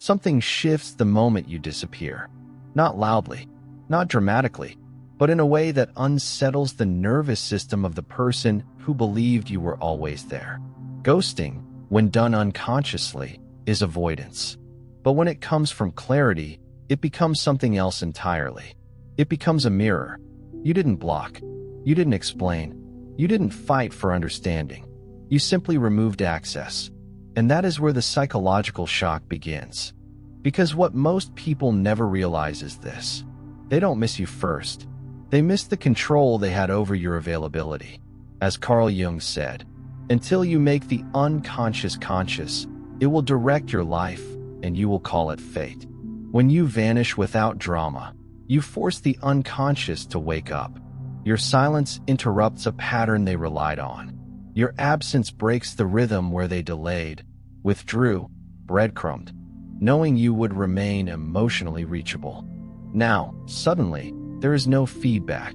Something shifts the moment you disappear. Not loudly, not dramatically, but in a way that unsettles the nervous system of the person who believed you were always there. Ghosting, when done unconsciously, is avoidance. But when it comes from clarity, it becomes something else entirely. It becomes a mirror. You didn't block. You didn't explain. You didn't fight for understanding. You simply removed access. And that is where the psychological shock begins. Because what most people never realize is this: they don't miss you first. They miss the control they had over your availability. As Carl Jung said, until you make the unconscious conscious, it will direct your life, and you will call it fate. When you vanish without drama, you force the unconscious to wake up. Your silence interrupts a pattern they relied on. Your absence breaks the rhythm where they delayed, withdrew, breadcrumbed, knowing you would remain emotionally reachable. Now, suddenly, there is no feedback,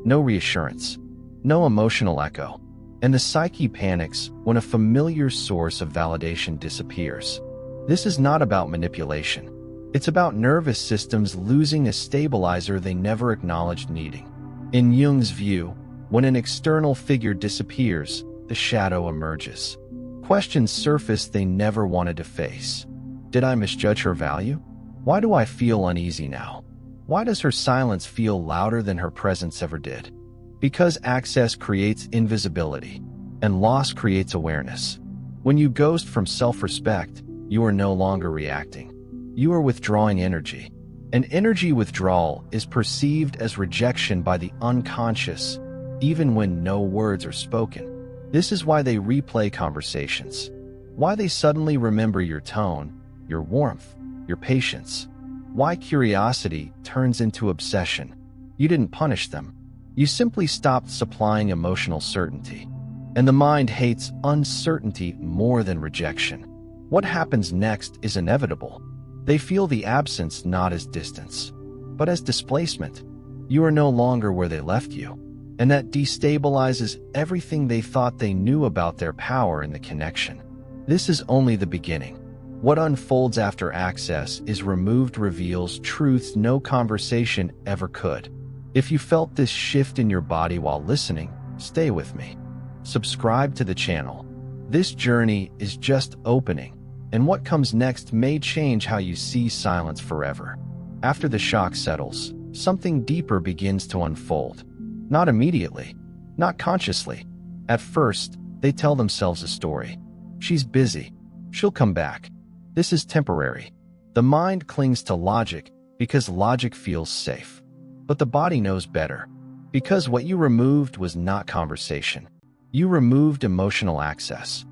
no reassurance, no emotional echo, and the psyche panics when a familiar source of validation disappears. This is not about manipulation. It's about nervous systems losing a stabilizer they never acknowledged needing. In Jung's view, when an external figure disappears, the shadow emerges. Questions surface they never wanted to face. Did I misjudge her value? Why do I feel uneasy now? Why does her silence feel louder than her presence ever did? Because access creates invisibility, and loss creates awareness. When you ghost from self-respect, you are no longer reacting. You are withdrawing energy. And energy withdrawal is perceived as rejection by the unconscious, even when no words are spoken. This is why they replay conversations, why they suddenly remember your tone, your warmth, your patience, why curiosity turns into obsession. You didn't punish them. You simply stopped supplying emotional certainty. And the mind hates uncertainty more than rejection. What happens next is inevitable. They feel the absence not as distance, but as displacement. You are no longer where they left you, and that destabilizes everything they thought they knew about their power in the connection. This is only the beginning. What unfolds after access is removed reveals truths no conversation ever could. If you felt this shift in your body while listening, stay with me. Subscribe to the channel. This journey is just opening, and what comes next may change how you see silence forever. After the shock settles, something deeper begins to unfold. Not immediately, not consciously. At first, they tell themselves a story. She's busy. She'll come back. This is temporary. The mind clings to logic because logic feels safe. But the body knows better. Because what you removed was not conversation. You removed emotional access.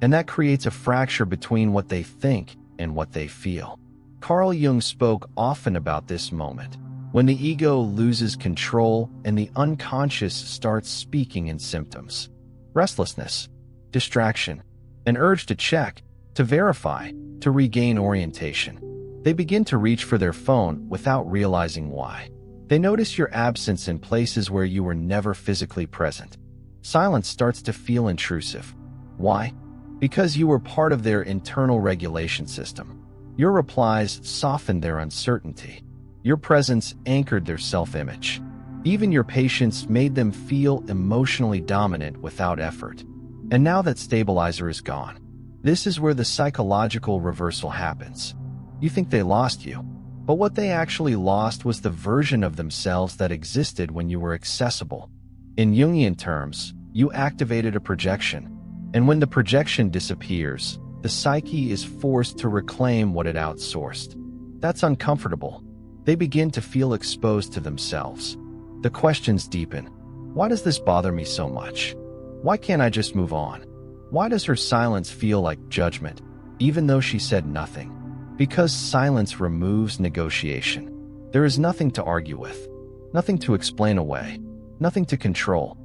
And that creates a fracture between what they think and what they feel. Carl Jung spoke often about this moment, when the ego loses control and the unconscious starts speaking in symptoms. Restlessness, distraction, an urge to check, to verify, to regain orientation. They begin to reach for their phone without realizing why. They notice your absence in places where you were never physically present. Silence starts to feel intrusive. Why? Because you were part of their internal regulation system. Your replies softened their uncertainty. Your presence anchored their self-image. Even your patience made them feel emotionally dominant without effort. And now that stabilizer is gone, this is where the psychological reversal happens. You think they lost you, but what they actually lost was the version of themselves that existed when you were accessible. In Jungian terms, you activated a projection, and when the projection disappears, the psyche is forced to reclaim what it outsourced. That's uncomfortable. They begin to feel exposed to themselves. The questions deepen. Why does this bother me so much? Why can't I just move on? Why does her silence feel like judgment, even though she said nothing? Because silence removes negotiation. There is nothing to argue with, nothing to explain away, nothing to control.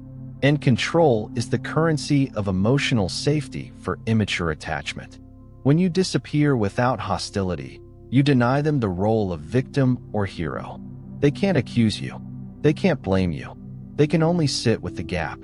And control is the currency of emotional safety for immature attachment. When you disappear without hostility, you deny them the role of victim or hero. They can't accuse you. They can't blame you. They can only sit with the gap.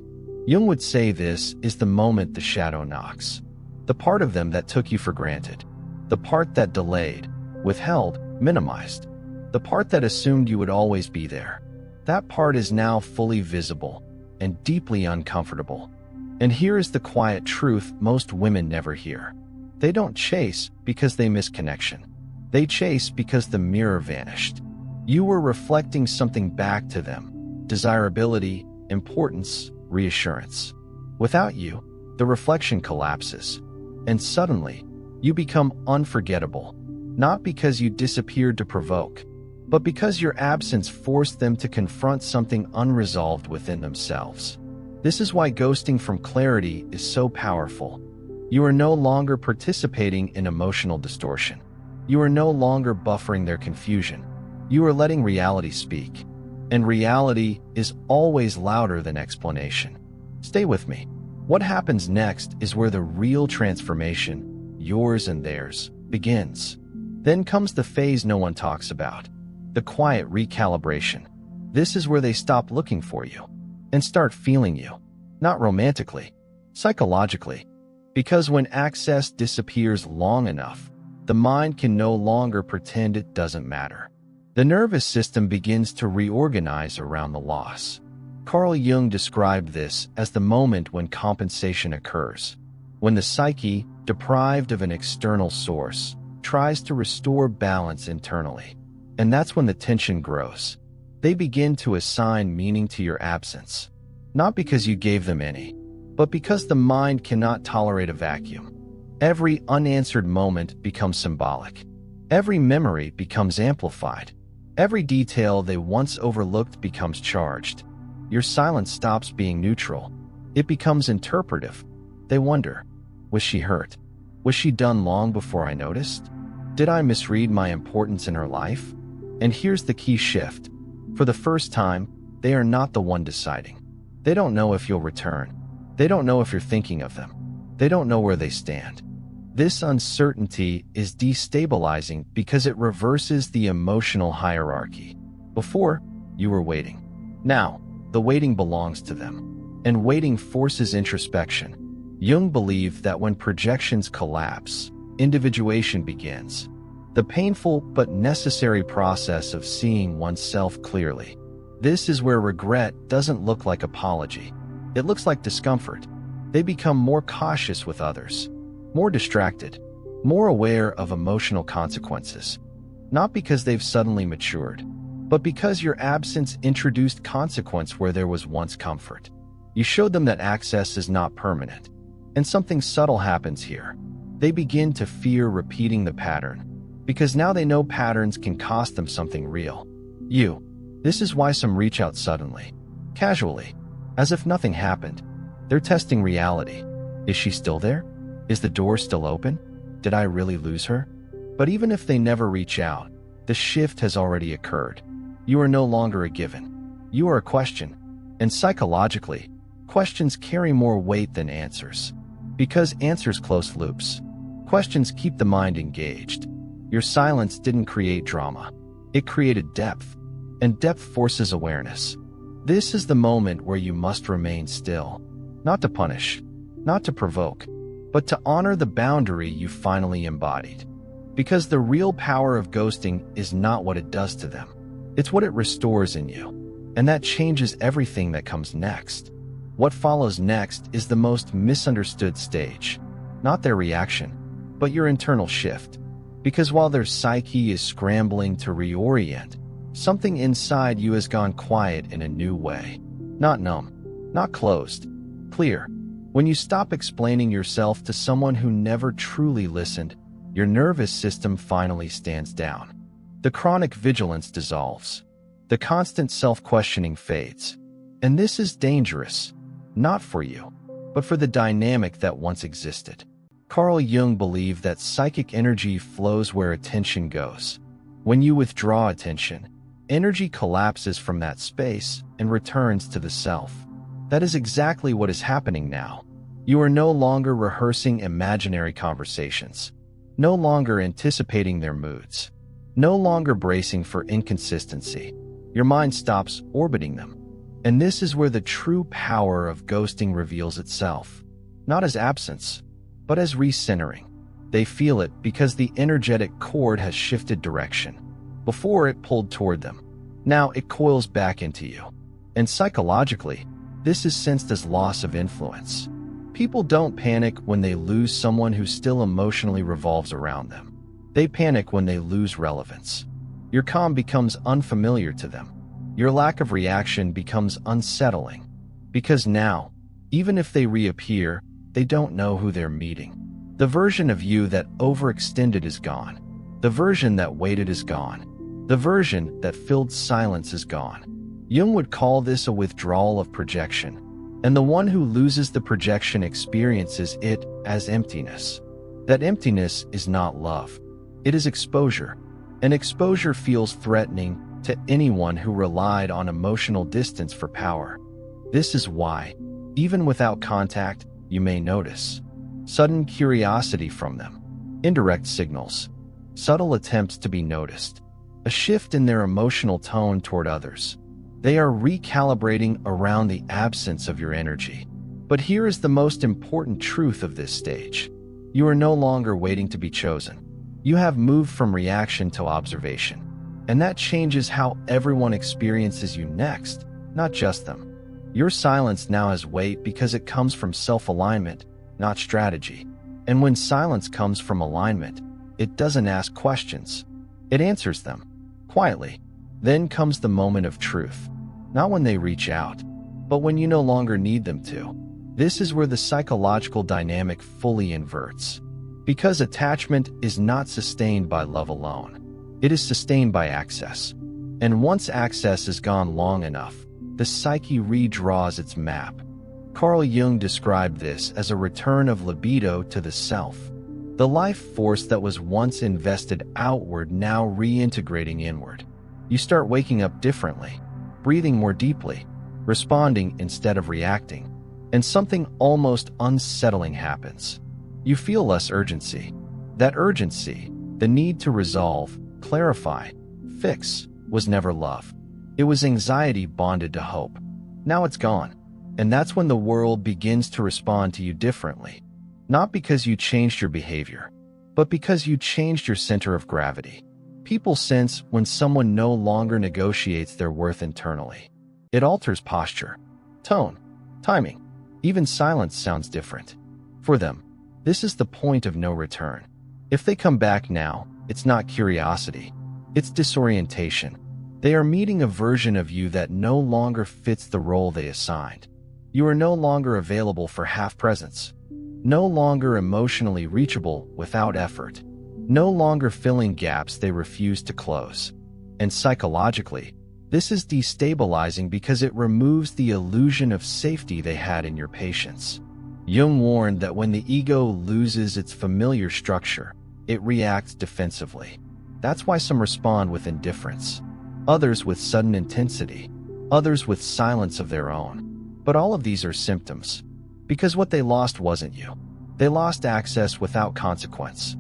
Jung would say this is the moment the shadow knocks. The part of them that took you for granted. The part that delayed. withheld, minimized. The part that assumed you would always be there. That part is now fully visible and deeply uncomfortable. And here is the quiet truth most women never hear. They don't chase because they miss connection. They chase because the mirror vanished. You were reflecting something back to them: desirability, importance, reassurance. Without you, the reflection collapses. And suddenly, you become unforgettable, not because you disappeared to provoke, but because your absence forced them to confront something unresolved within themselves. This is why ghosting from clarity is so powerful. You are no longer participating in emotional distortion. You are no longer buffering their confusion. You are letting reality speak. And reality is always louder than explanation. Stay with me. What happens next is where the real transformation, yours and theirs, begins. Then comes the phase no one talks about, the quiet recalibration. This is where they stop looking for you and start feeling you, not romantically, psychologically. Because when access disappears long enough, the mind can no longer pretend it doesn't matter. The nervous system begins to reorganize around the loss. Carl Jung described this as the moment when compensation occurs, when the psyche, deprived of an external source, tries to restore balance internally. And that's when the tension grows. They begin to assign meaning to your absence, not because you gave them any, but because the mind cannot tolerate a vacuum. Every unanswered moment becomes symbolic. Every memory becomes amplified. Every detail they once overlooked becomes charged. Your silence stops being neutral. It becomes interpretive. They wonder, was she hurt? Was she done long before I noticed? Did I misread my importance in her life? And here's the key shift. For the first time, they are not the one deciding. They don't know if you'll return. They don't know if you're thinking of them. They don't know where they stand. This uncertainty is destabilizing because it reverses the emotional hierarchy. Before, you were waiting. Now, the waiting belongs to them. And waiting forces introspection. Jung believed that when projections collapse, individuation begins. The painful but necessary process of seeing oneself clearly. This is where regret doesn't look like apology. It looks like discomfort. They become more cautious with others, more distracted, more aware of emotional consequences. Not because they've suddenly matured, but because your absence introduced consequence where there was once comfort. You showed them that access is not permanent. And something subtle happens here. They begin to fear repeating the pattern, because now they know patterns can cost them something real. You. This is why some reach out suddenly, casually, as if nothing happened. They're testing reality. Is she still there? Is the door still open? Did I really lose her? But even if they never reach out, the shift has already occurred. You are no longer a given. You are a question. And psychologically, questions carry more weight than answers. Because answers close loops. Questions keep the mind engaged. Your silence didn't create drama. It created depth. And depth forces awareness. This is the moment where you must remain still. Not to punish, not to provoke, but to honor the boundary you finally embodied. Because the real power of ghosting is not what it does to them. It's what it restores in you. And that changes everything that comes next. What follows next is the most misunderstood stage. Not their reaction, but your internal shift. Because while their psyche is scrambling to reorient, something inside you has gone quiet in a new way. Not numb, not closed, clear. When you stop explaining yourself to someone who never truly listened, your nervous system finally stands down. The chronic vigilance dissolves. The constant self-questioning fades. And this is dangerous, not for you, but for the dynamic that once existed. Carl Jung believed that psychic energy flows where attention goes. When you withdraw attention, energy collapses from that space and returns to the self. That is exactly what is happening now. You are no longer rehearsing imaginary conversations, no longer anticipating their moods, no longer bracing for inconsistency. Your mind stops orbiting them. And this is where the true power of ghosting reveals itself, not as absence, but as recentering. They feel it because the energetic cord has shifted direction. Before it pulled toward them. Now it coils back into you. And psychologically, this is sensed as loss of influence. People don't panic when they lose someone who still emotionally revolves around them. They panic when they lose relevance. Your calm becomes unfamiliar to them. Your lack of reaction becomes unsettling. Because now, even if they reappear, they don't know who they're meeting. The version of you that overextended is gone. The version that waited is gone. The version that filled silence is gone. Jung would call this a withdrawal of projection. And the one who loses the projection experiences it as emptiness. That emptiness is not love. It is exposure. And exposure feels threatening to anyone who relied on emotional distance for power. This is why, even without contact, you may notice sudden curiosity from them, indirect signals, subtle attempts to be noticed, a shift in their emotional tone toward others. They are recalibrating around the absence of your energy. But here is the most important truth of this stage. You are no longer waiting to be chosen. You have moved from reaction to observation. And that changes how everyone experiences you next, not just them. Your silence now has weight because it comes from self-alignment, not strategy. And when silence comes from alignment, it doesn't ask questions. It answers them, quietly. Then comes the moment of truth. Not when they reach out, but when you no longer need them to. This is where the psychological dynamic fully inverts. Because attachment is not sustained by love alone. It is sustained by access. And once access is gone long enough, the psyche redraws its map. Carl Jung described this as a return of libido to the self. The life force that was once invested outward now reintegrating inward. You start waking up differently, breathing more deeply, responding instead of reacting, and something almost unsettling happens. You feel less urgency. That urgency, the need to resolve, clarify, fix, was never love. It was anxiety bonded to hope. Now it's gone. And that's when the world begins to respond to you differently. Not because you changed your behavior, but because you changed your center of gravity. People sense when someone no longer negotiates their worth internally. It alters posture, tone, timing. Even silence sounds different. For them, this is the point of no return. If they come back now, it's not curiosity. It's disorientation. They are meeting a version of you that no longer fits the role they assigned. You are no longer available for half presence. No longer emotionally reachable without effort. No longer filling gaps they refuse to close. And psychologically, this is destabilizing because it removes the illusion of safety they had in your patience. Jung warned that when the ego loses its familiar structure, it reacts defensively. That's why some respond with indifference, others with sudden intensity, others with silence of their own. But all of these are symptoms. Because what they lost wasn't you. They lost access without consequence.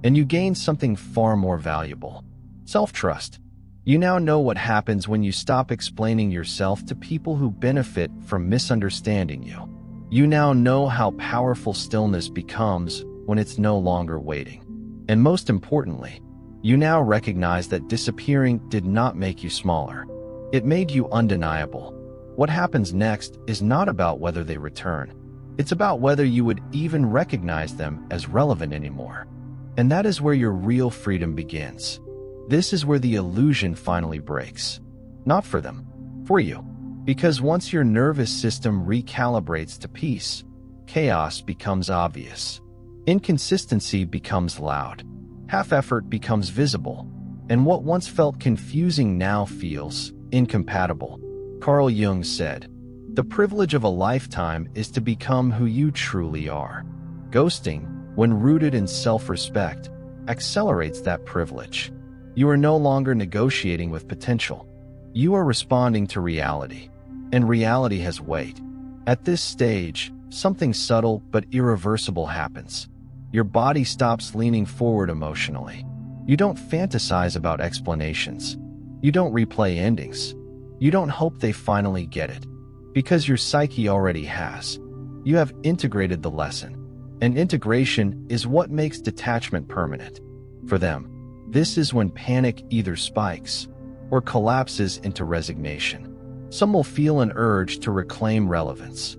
And you gained something far more valuable. Self-trust. You now know what happens when you stop explaining yourself to people who benefit from misunderstanding you. You now know how powerful stillness becomes when it's no longer waiting. And most importantly, you now recognize that disappearing did not make you smaller. It made you undeniable. What happens next is not about whether they return. It's about whether you would even recognize them as relevant anymore. And that is where your real freedom begins. This is where the illusion finally breaks. Not for them, for you. Because once your nervous system recalibrates to peace, chaos becomes obvious. Inconsistency becomes loud. Half-effort becomes visible. And what once felt confusing now feels incompatible. Carl Jung said, "The privilege of a lifetime is to become who you truly are." Ghosting, when rooted in self-respect, accelerates that privilege. You are no longer negotiating with potential. You are responding to reality. And reality has weight. At this stage, something subtle but irreversible happens. Your body stops leaning forward emotionally. You don't fantasize about explanations. You don't replay endings. You don't hope they finally get it. Because your psyche already has. You have integrated the lesson. And integration is what makes detachment permanent. For them, this is when panic either spikes or collapses into resignation. Some will feel an urge to reclaim relevance.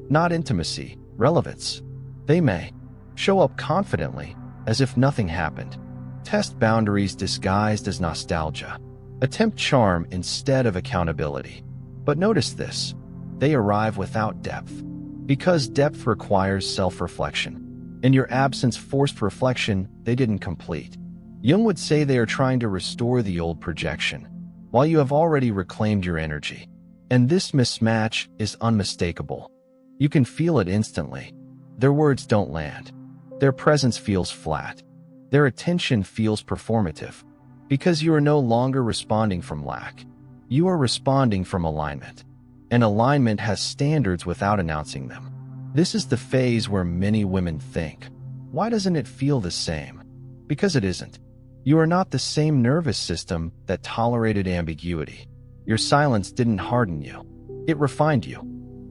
Not intimacy, relevance. They may show up confidently, as if nothing happened. Test boundaries disguised as nostalgia. Attempt charm instead of accountability. But notice this: they arrive without depth. Because depth requires self-reflection. In your absence, forced reflection they didn't complete. Jung would say they are trying to restore the old projection, while you have already reclaimed your energy. And this mismatch is unmistakable. You can feel it instantly. Their words don't land. Their presence feels flat. Their attention feels performative. Because you are no longer responding from lack. You are responding from alignment. And alignment has standards without announcing them. This is the phase where many women think, why doesn't it feel the same? Because it isn't. You are not the same nervous system that tolerated ambiguity. Your silence didn't harden you. It refined you.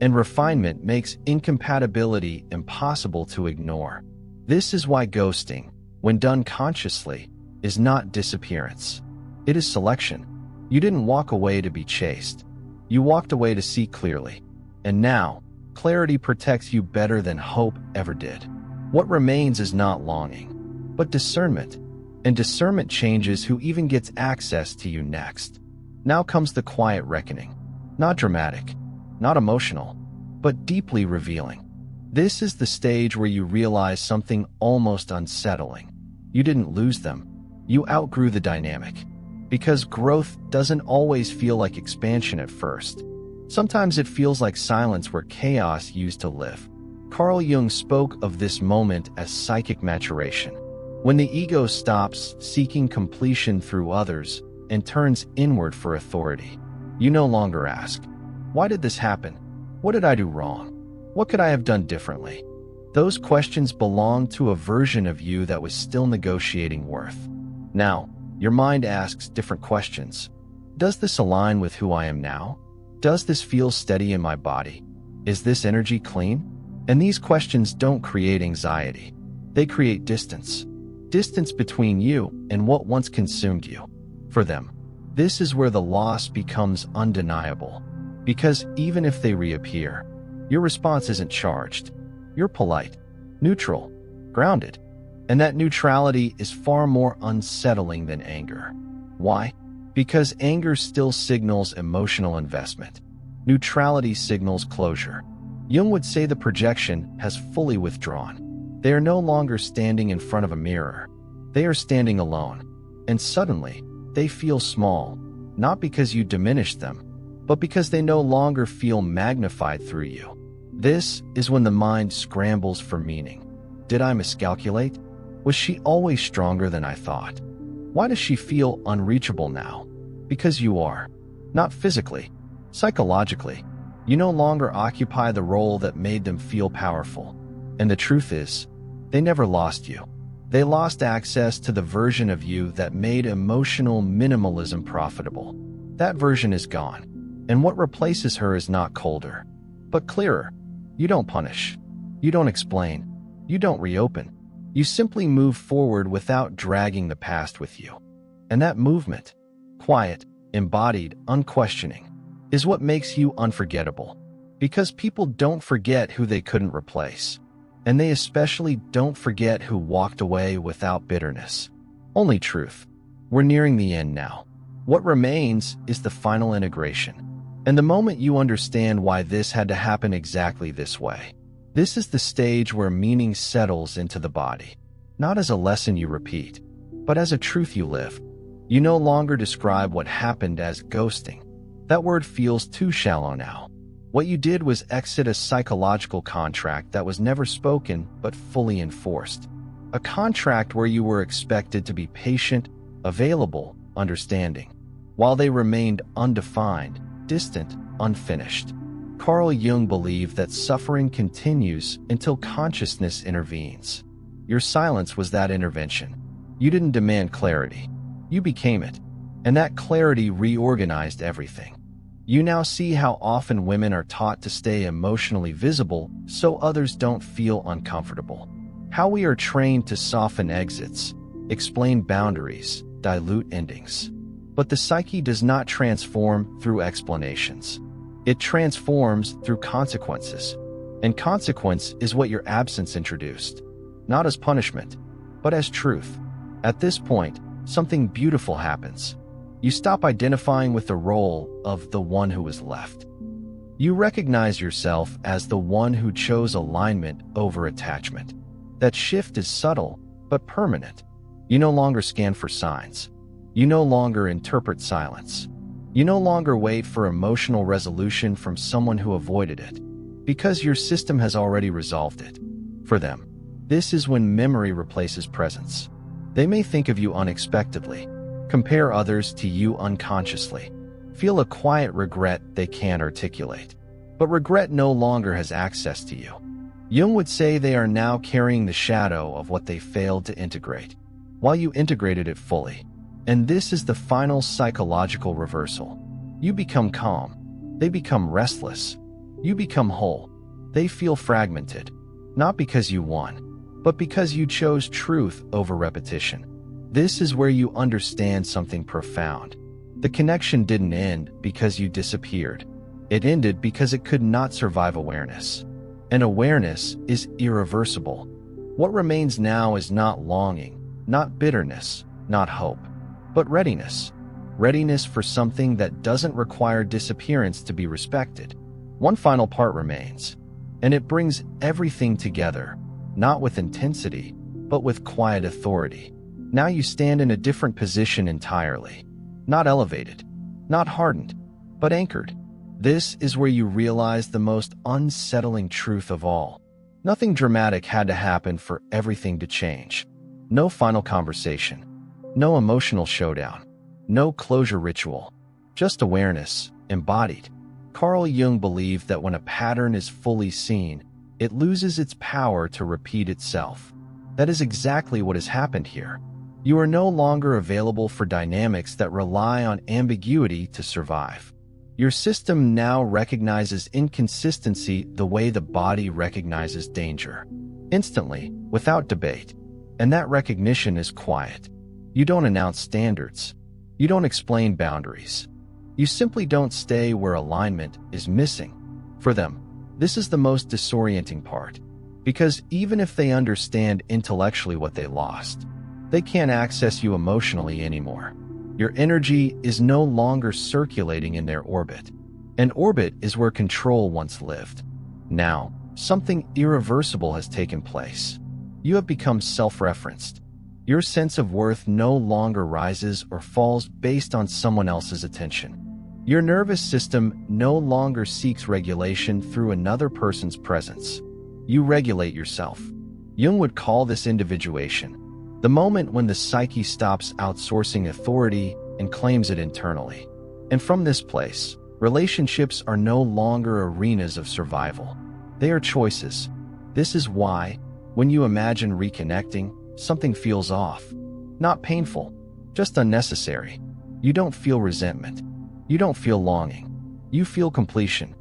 And refinement makes incompatibility impossible to ignore. This is why ghosting, when done consciously, is not disappearance. It is selection. You didn't walk away to be chased. You walked away to see clearly. And now, clarity protects you better than hope ever did. What remains is not longing, but discernment. And discernment changes who even gets access to you next. Now comes the quiet reckoning. Not dramatic, not emotional, but deeply revealing. This is the stage where you realize something almost unsettling. You didn't lose them. You outgrew the dynamic. Because growth doesn't always feel like expansion at first. Sometimes it feels like silence where chaos used to live. Carl Jung spoke of this moment as psychic maturation. When the ego stops seeking completion through others and turns inward for authority. You no longer ask, why did this happen? What did I do wrong? What could I have done differently? Those questions belong to a version of you that was still negotiating worth. Now, your mind asks different questions. Does this align with who I am now? Does this feel steady in my body? Is this energy clean? And these questions don't create anxiety. They create distance. Distance between you and what once consumed you. For them, this is where the loss becomes undeniable. Because even if they reappear, your response isn't charged. You're polite, neutral, grounded. And that neutrality is far more unsettling than anger. Why? Because anger still signals emotional investment. Neutrality signals closure. Jung would say the projection has fully withdrawn. They are no longer standing in front of a mirror. They are standing alone. And suddenly, they feel small, not because you diminished them, but because they no longer feel magnified through you. This is when the mind scrambles for meaning. Did I miscalculate? Was she always stronger than I thought? Why does she feel unreachable now? Because you are. Not physically, psychologically. You no longer occupy the role that made them feel powerful. And the truth is, they never lost you. They lost access to the version of you that made emotional minimalism profitable. That version is gone. And what replaces her is not colder, but clearer. You don't punish. You don't explain. You don't reopen. You simply move forward without dragging the past with you. And that movement, quiet, embodied, unquestioning, is what makes you unforgettable. Because people don't forget who they couldn't replace. And they especially don't forget who walked away without bitterness. Only truth. We're nearing the end now. What remains is the final integration. And the moment you understand why this had to happen exactly this way, this is the stage where meaning settles into the body. Not as a lesson you repeat, but as a truth you live. You no longer describe what happened as ghosting. That word feels too shallow now. What you did was exit a psychological contract that was never spoken but fully enforced. A contract where you were expected to be patient, available, understanding, while they remained undefined, distant, unfinished. Carl Jung believed that suffering continues until consciousness intervenes. Your silence was that intervention. You didn't demand clarity. You became it. And that clarity reorganized everything. You now see how often women are taught to stay emotionally visible so others don't feel uncomfortable. how we are trained to soften exits, explain boundaries, dilute endings. But the psyche does not transform through explanations. It transforms through consequences. And consequence is what your absence introduced, not as punishment, but as truth. At this point, something beautiful happens. You stop identifying with the role of the one who was left. You recognize yourself as the one who chose alignment over attachment. That shift is subtle, but permanent. You no longer scan for signs. You no longer interpret silence. You no longer wait for emotional resolution from someone who avoided it, because your system has already resolved it. For them, this is when memory replaces presence. They may think of you unexpectedly, compare others to you unconsciously, feel a quiet regret they can't articulate. But regret no longer has access to you. Jung would say they are now carrying the shadow of what they failed to integrate, while you integrated it fully. And this is the final psychological reversal. You become calm. They become restless. You become whole. They feel fragmented, not because you won, but because you chose truth over repetition. This is where you understand something profound. The connection didn't end because you disappeared. It ended because it could not survive awareness. And awareness is irreversible. What remains now is not longing, not bitterness, not hope, but readiness. Readiness for something that doesn't require disappearance to be respected. One final part remains, and it brings everything together, not with intensity, but with quiet authority. Now you stand in a different position entirely. Not elevated, not hardened, but anchored. This is where you realize the most unsettling truth of all. Nothing dramatic had to happen for everything to change. No final conversation. No emotional showdown. No closure ritual. Just awareness, embodied. Carl Jung believed that when a pattern is fully seen, it loses its power to repeat itself. That is exactly what has happened here. You are no longer available for dynamics that rely on ambiguity to survive. Your system now recognizes inconsistency the way the body recognizes danger. Instantly, without debate. And that recognition is quiet. You don't announce standards. You don't explain boundaries. You simply don't stay where alignment is missing. For them, this is the most disorienting part. Because even if they understand intellectually what they lost, they can't access you emotionally anymore. Your energy is no longer circulating in their orbit. And orbit is where control once lived. Now, something irreversible has taken place. You have become self-referenced. Your sense of worth no longer rises or falls based on someone else's attention. Your nervous system no longer seeks regulation through another person's presence. You regulate yourself. Jung would call this individuation, the moment when the psyche stops outsourcing authority and claims it internally. And from this place, relationships are no longer arenas of survival. They are choices. This is why, when you imagine reconnecting, something feels off. Not painful, just unnecessary. You don't feel resentment. You don't feel longing. You feel completion.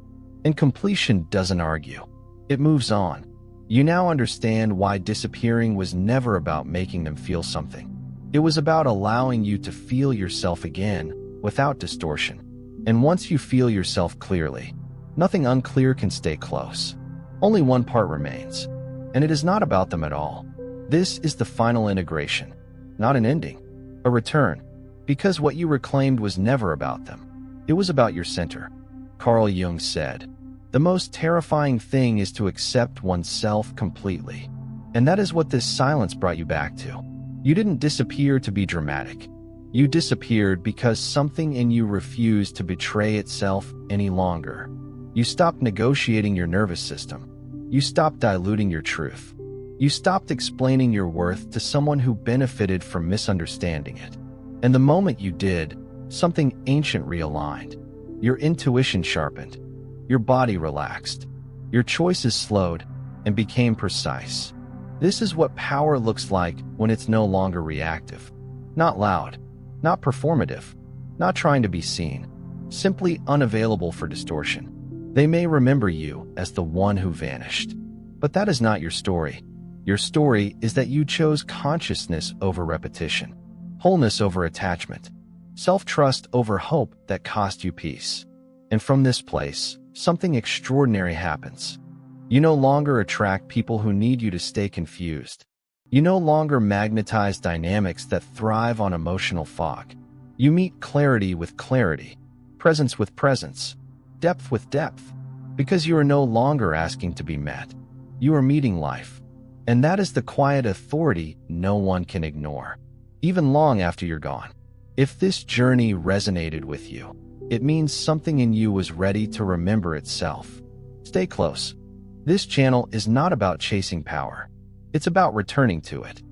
And completion doesn't argue. It moves on. You now understand why disappearing was never about making them feel something. It was about allowing you to feel yourself again, without distortion. And once you feel yourself clearly, nothing unclear can stay close. Only one part remains. And it is not about them at all. This is the final integration, not an ending, a return. Because what you reclaimed was never about them. It was about your center. Carl Jung said, "The most terrifying thing is to accept oneself completely." And that is what this silence brought you back to. You didn't disappear to be dramatic. You disappeared because something in you refused to betray itself any longer. You stopped negotiating your nervous system. You stopped diluting your truth. You stopped explaining your worth to someone who benefited from misunderstanding it. And the moment you did, something ancient realigned. Your intuition sharpened. Your body relaxed. Your choices slowed and became precise. This is what power looks like when it's no longer reactive. Not loud, not performative, not trying to be seen, simply unavailable for distortion. They may remember you as the one who vanished. But that is not your story. Your story is that you chose consciousness over repetition, wholeness over attachment, self-trust over hope that cost you peace. And from this place, something extraordinary happens. You no longer attract people who need you to stay confused. You no longer magnetize dynamics that thrive on emotional fog. You meet clarity with clarity, presence with presence, depth with depth, because you are no longer asking to be met. You are meeting life. And that is the quiet authority no one can ignore, even long after you're gone. If this journey resonated with you, it means something in you was ready to remember itself. Stay close. This channel is not about chasing power. It's about returning to it.